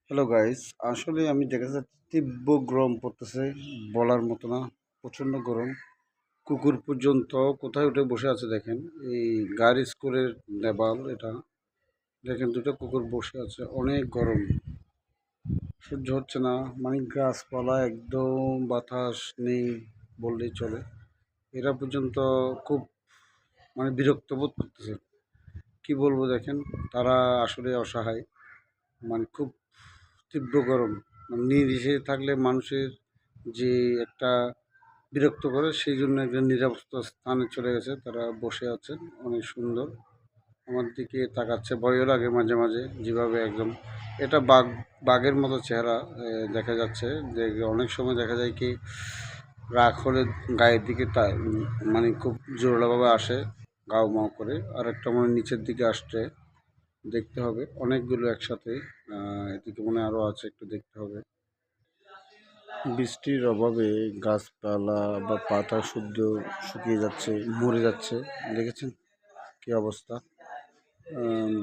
Hello guys, আসলে আমি দেখা যাচ্ছে তীব্র গরম পড়তেছে, বলার মতো না। প্রচণ্ড গরম। কুকুর পর্যন্ত কোথায় উঠে বসে আছে দেখেন। এই গাড়ি স্কুলের দেবাল এটা। দেখেন দুটো কুকুর বসে আছে, অনেক গরম, সহ্য হচ্ছে না। মানে গাছপালা একদম, বাতাস নেই বললেই চলে। এরা পর্যন্ত খুব বিরক্ত বোধ করতেছে। কি বলবো দেখেন, তারা আসলে অসহায়। খুব তীব্র গরম। নিরিশে থাকলে মানুষের যে একটা বিরক্ত করে, সেই জন্য একটা নিরাপদ স্থানে চলে গেছে। তারা বসে আছেন অনেক সুন্দর, আমার দিকে তাকাচ্ছে। ভয়ও লাগে মাঝে মাঝে, যেভাবে একদম এটা বাঘের মতো চেহারা দেখা যাচ্ছে। যে অনেক সময় দেখা যায় কি, রাগ হলে গায়ের দিকে খুব জোরালোভাবে আসে, গাও মাও করে। আর একটা নিচের দিকে আসছে, দেখতে হবে অনেকগুলো একসাথে। এদিকে মনে আরও আছে, একটু দেখতে হবে। বৃষ্টির অভাবে গাছপালা বা পাতা শুদ্ধ শুকিয়ে যাচ্ছে, মরে যাচ্ছে। দেখেছেন কি অবস্থা।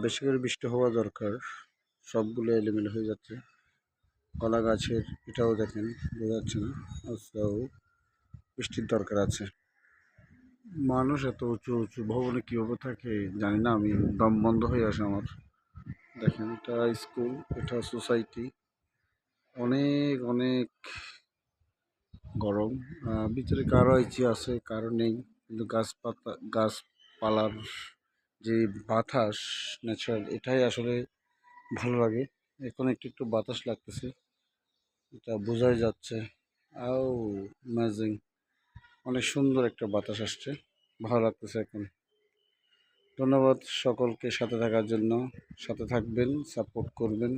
বেশি করে বৃষ্টি হওয়া দরকার, সবগুলো এলোমেলো হয়ে যাচ্ছে। কলা গাছের এটাও দেখেন, বোঝা যাচ্ছে না। আচ্ছা, বৃষ্টির দরকার আছে। মানুষ এত উঁচু উঁচু ভবনে কীভাবে থাকে জানি না, আমি দম বন্ধ হয়ে আসে আমার। দেখেন, এটা স্কুল, এটা সোসাইটি। অনেক অনেক গরম। ভিতরে কারো এসি আছে, কারো নেই। কিন্তু গাছপালার যে বাতাস, ন্যাচারাল, এটাই আসলে ভালো লাগে। এখন একটু একটু বাতাস লাগতেছে, এটা বোঝাই যাচ্ছে। আও ম্যাজিং, অনেক সুন্দর একটা বাতাস আসছে, ভালো লাগতেছে এখন। ধন্যবাদ সকলকে সাথে থাকার জন্য। সাথে থাকবেন, সাপোর্ট করবেন।